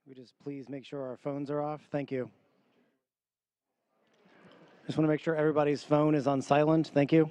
We just please make sure our phones are off. Thank you. Just want to make sure everybody's phone is on silent. Thank you.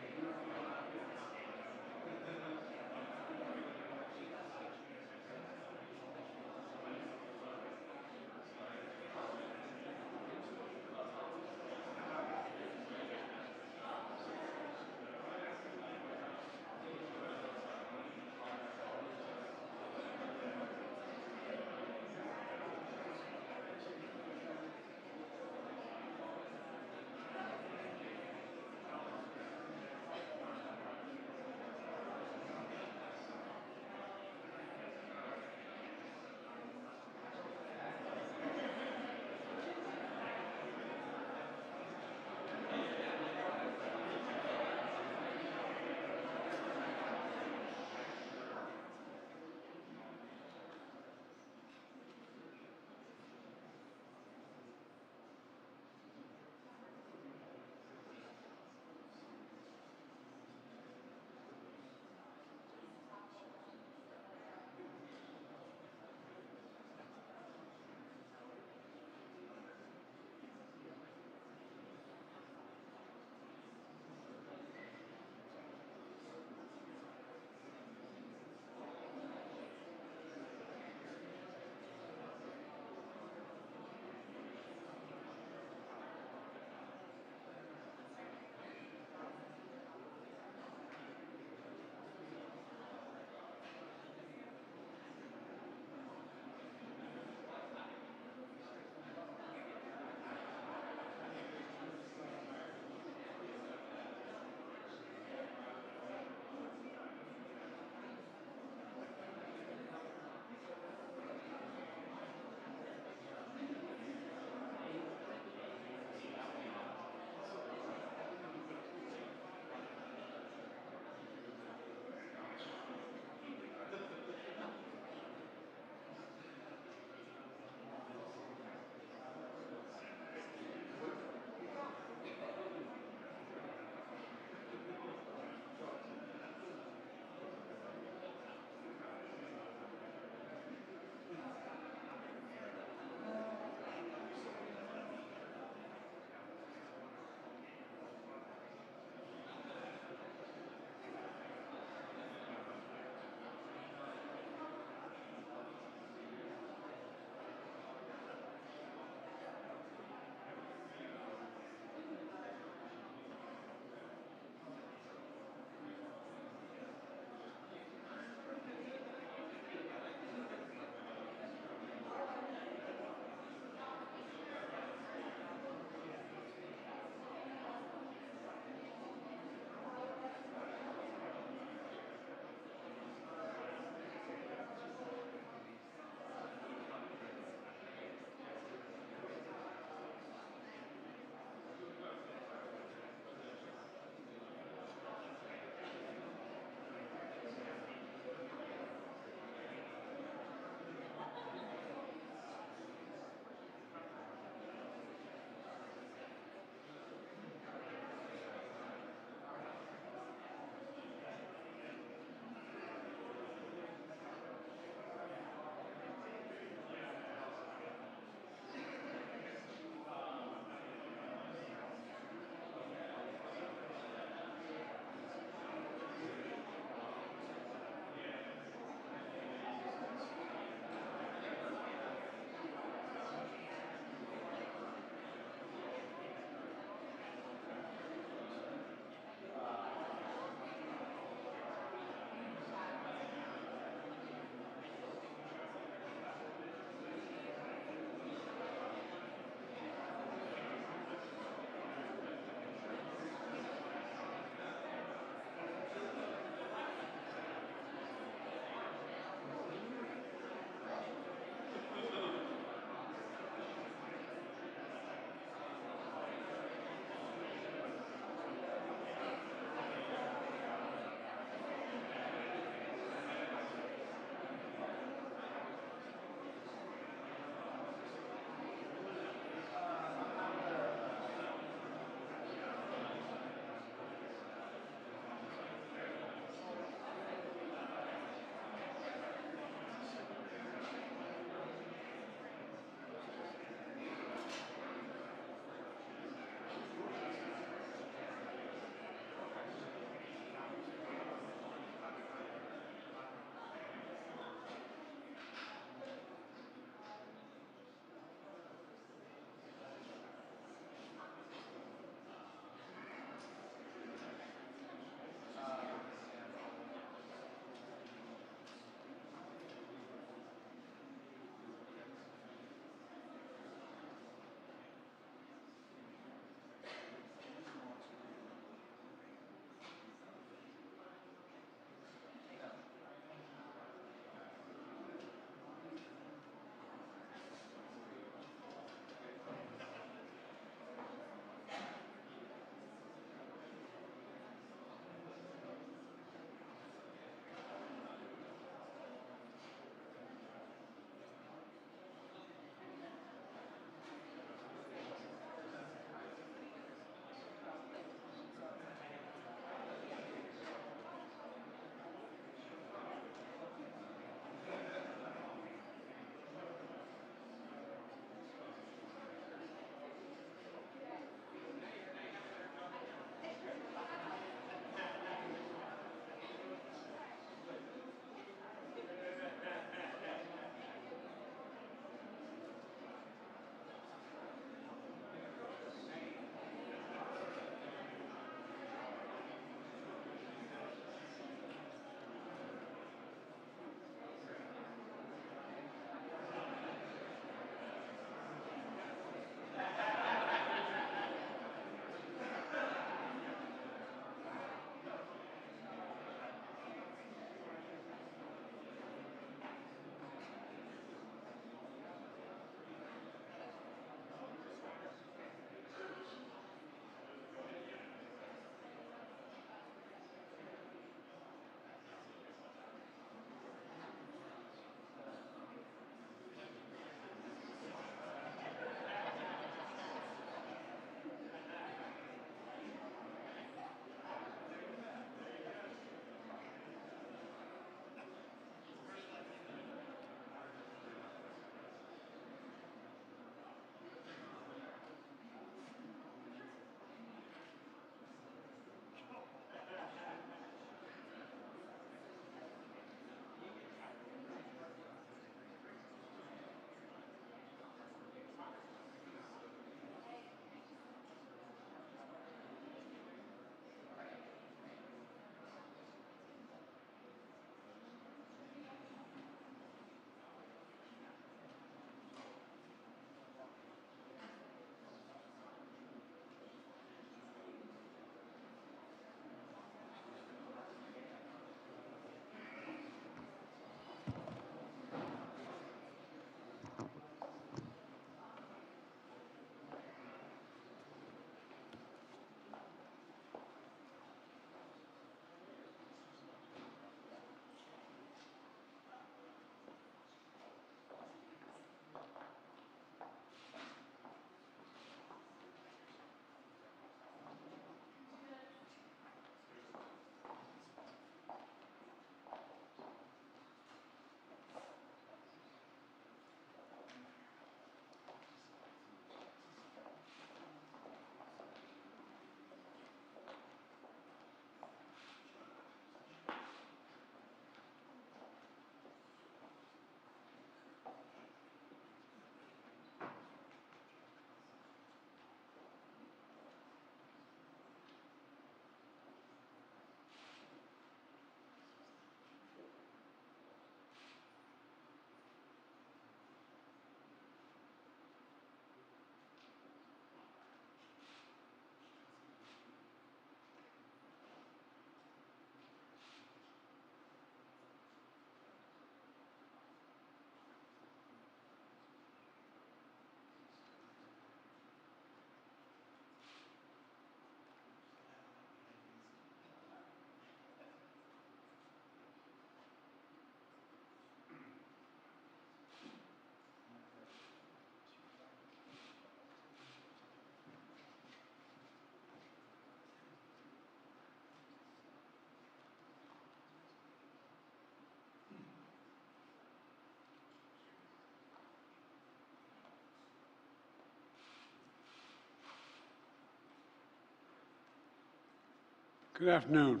Good afternoon.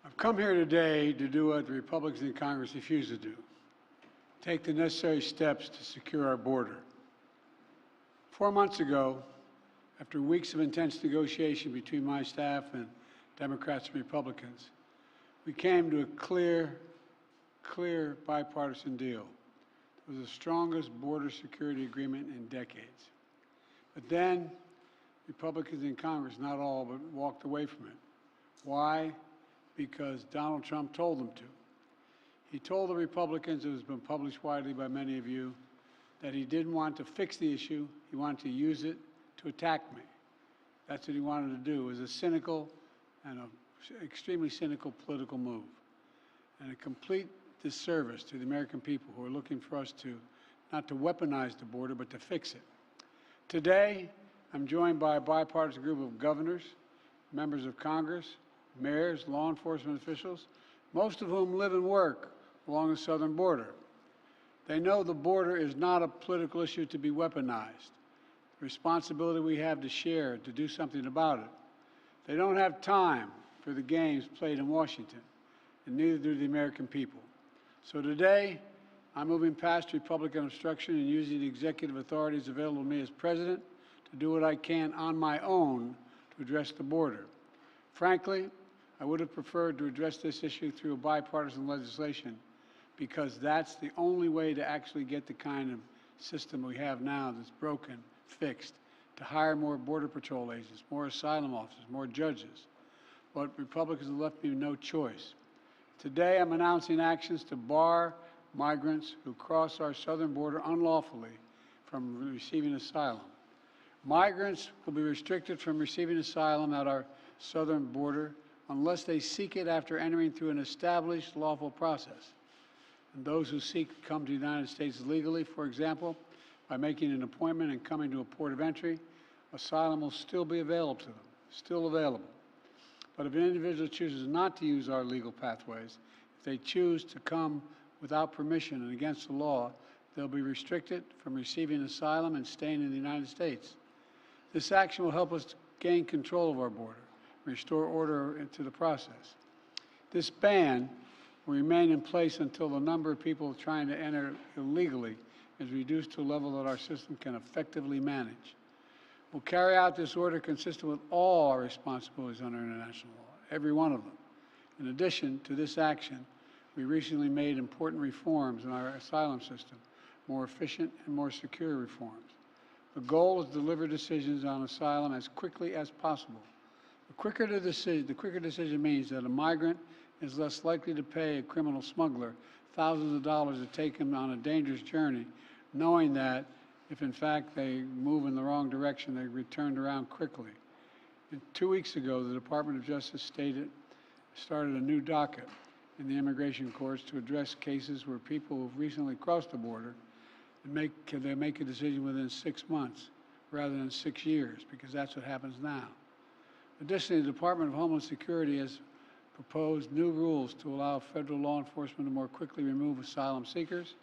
I've come here today to do what the Republicans in Congress refuse to do, take the necessary steps to secure our border. 4 months ago, after weeks of intense negotiation between my staff and Democrats and Republicans, we came to a clear bipartisan deal. It was the strongest border security agreement in decades. But then, Republicans in Congress, not all, but walked away from it. Why? Because Donald Trump told them to. He told the Republicans, it has been published widely by many of you, that he didn't want to fix the issue, he wanted to use it to attack me. That's what he wanted to do. It was a cynical and an extremely cynical political move, and a complete disservice to the American people who are looking for us to, not to weaponize the border, but to fix it. Today, I'm joined by a bipartisan group of governors, members of Congress, mayors, law enforcement officials, most of whom live and work along the southern border. They know the border is not a political issue to be weaponized. The responsibility we have to share, to do something about it. They don't have time for the games played in Washington, and neither do the American people. So today, I'm moving past Republican obstruction and using the executive authorities available to me as president to do what I can on my own to address the border. Frankly, I would have preferred to address this issue through a bipartisan legislation, because that's the only way to actually get the kind of system we have now that's broken, fixed, to hire more Border Patrol agents, more asylum officers, more judges. But Republicans have left me no choice. Today, I'm announcing actions to bar migrants who cross our southern border unlawfully from receiving asylum. Migrants will be restricted from receiving asylum at our southern border unless they seek it after entering through an established lawful process. And those who seek to come to the United States legally, for example, by making an appointment and coming to a port of entry, asylum will still be available to them, still available. But if an individual chooses not to use our legal pathways, if they choose to come without permission and against the law, they'll be restricted from receiving asylum and staying in the United States. This action will help us gain control of our border, restore order into the process. This ban will remain in place until the number of people trying to enter illegally is reduced to a level that our system can effectively manage. We'll carry out this order consistent with all our responsibilities under international law, every one of them. In addition to this action, we recently made important reforms in our asylum system, more efficient and more secure reforms. The goal is to deliver decisions on asylum as quickly as possible. The quicker decision means that a migrant is less likely to pay a criminal smuggler thousands of dollars to take him on a dangerous journey, knowing that if in fact they move in the wrong direction, they're returned around quickly. And 2 weeks ago, the Department of Justice started a new docket in the immigration courts to address cases where people who've recently crossed the border they make a decision within 6 months rather than 6 years, because that's what happens now. Additionally, the Department of Homeland Security has proposed new rules to allow federal law enforcement to more quickly remove asylum seekers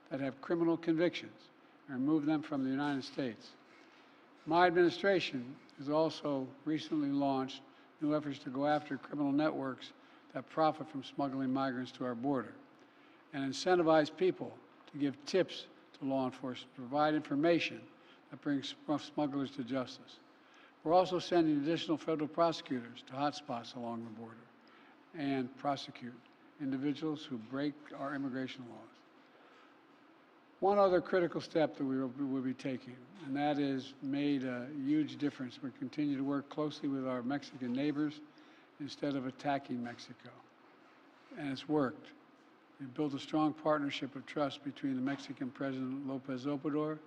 that have criminal convictions and remove them from the United States. My administration has also recently launched new efforts to go after criminal networks that profit from smuggling migrants to our border, and incentivize people to give tips to law enforcement, provide information that brings smugglers to justice. We're also sending additional federal prosecutors to hotspots along the border and prosecute individuals who break our immigration laws. One other critical step that we will be taking, and that has made a huge difference. We continue to work closely with our Mexican neighbors instead of attacking Mexico, and it's worked. We've built a strong partnership of trust between the Mexican President López Obrador,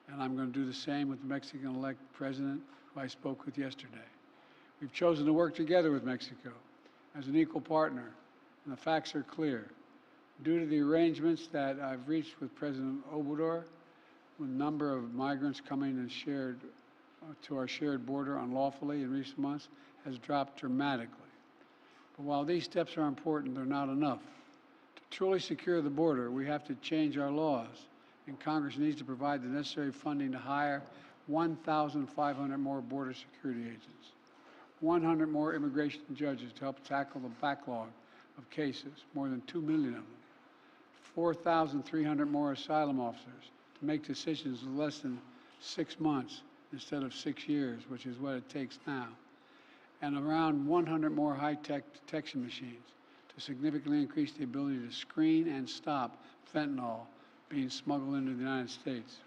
and I'm going to do the same with the Mexican-elect President who I spoke with yesterday. We've chosen to work together with Mexico as an equal partner, and the facts are clear. Due to the arrangements that I've reached with President Obrador, the number of migrants coming and to our shared border unlawfully in recent months has dropped dramatically. But while these steps are important, they're not enough. To truly secure the border, we have to change our laws, and Congress needs to provide the necessary funding to hire 1,500 more border security agents. 100 more immigration judges to help tackle the backlog of cases, more than 2 million of them. 4,300 more asylum officers to make decisions in less than 6 months instead of 6 years, which is what it takes now. And around 100 more high-tech detection machines to significantly increase the ability to screen and stop fentanyl being smuggled into the United States.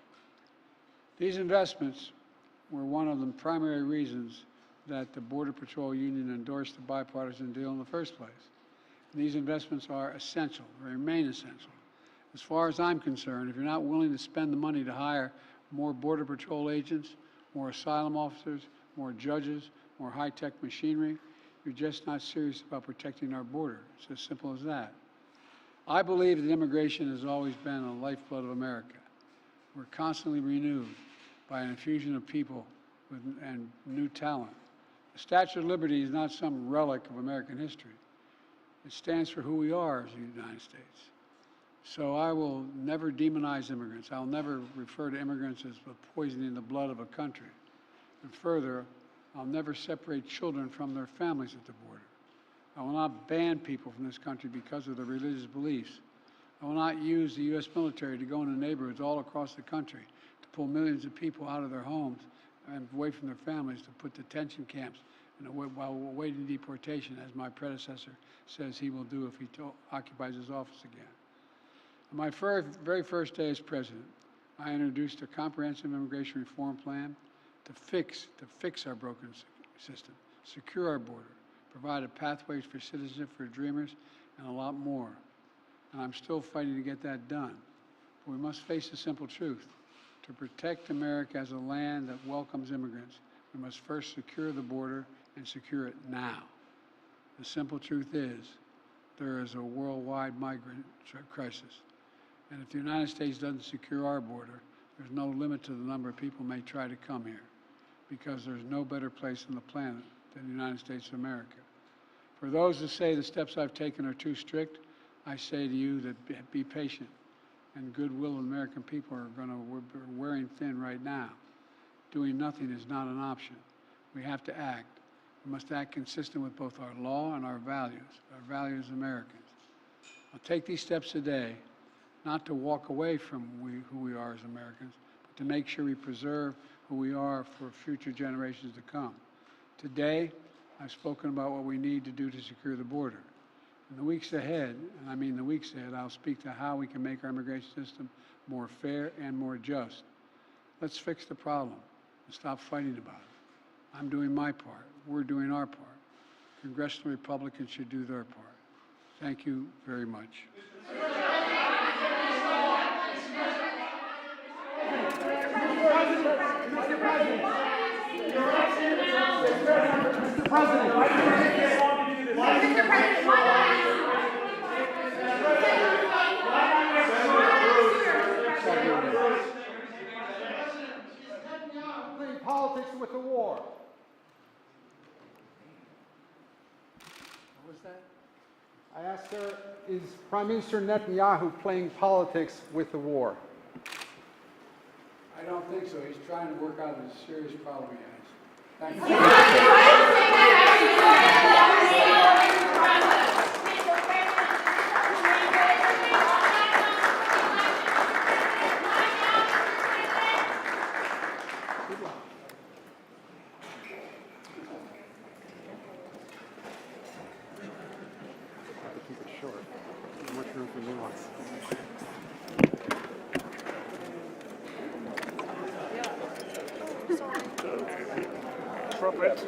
These investments were one of the primary reasons that the Border Patrol Union endorsed the bipartisan deal in the first place. And these investments are essential, remain essential. As far as I'm concerned, if you're not willing to spend the money to hire more Border Patrol agents, more asylum officers, more judges, more high-tech machinery, you're just not serious about protecting our border. It's as simple as that. I believe that immigration has always been the lifeblood of America. We're constantly renewed by an infusion of people and new talent. The Statue of Liberty is not some relic of American history. It stands for who we are as the United States. So I will never demonize immigrants. I'll never refer to immigrants as poisoning the blood of a country. And further, I'll never separate children from their families at the border. I will not ban people from this country because of their religious beliefs. I will not use the U.S. military to go into neighborhoods all across the country to pull millions of people out of their homes and away from their families to put detention camps while awaiting deportation, as my predecessor says he will do if he occupies his office again. On my very first day as president, I introduced a comprehensive immigration reform plan to fix our broken system, secure our border, provide pathways for citizenship for dreamers, and a lot more. And I'm still fighting to get that done. But we must face the simple truth. To protect America as a land that welcomes immigrants, we must first secure the border and secure it now. The simple truth is, there is a worldwide migrant crisis. And if the United States doesn't secure our border, there's no limit to the number of people who may try to come here, because there's no better place on the planet than the United States of America. For those who say the steps I've taken are too strict, I say to you that be patient. And goodwill of American people are wearing thin right now. Doing nothing is not an option. We have to act. We must act consistent with both our law and our values as Americans. I'll take these steps today, not to walk away from who we are as Americans, but to make sure we preserve who we are for future generations to come. Today, I've spoken about what we need to do to secure the border. In the weeks ahead, and I mean the weeks ahead, I'll speak to how we can make our immigration system more fair and more just. Let's fix the problem and stop fighting about it. I'm doing my part. We're doing our part. Congressional Republicans should do their part. Thank you very much. Politics with the war. What was that? I asked her, is Prime Minister Netanyahu playing politics with the war? I don't think so. He's trying to work out a serious problem he has. Thank you. Keep it short. Not much room for nuance. Appropriate.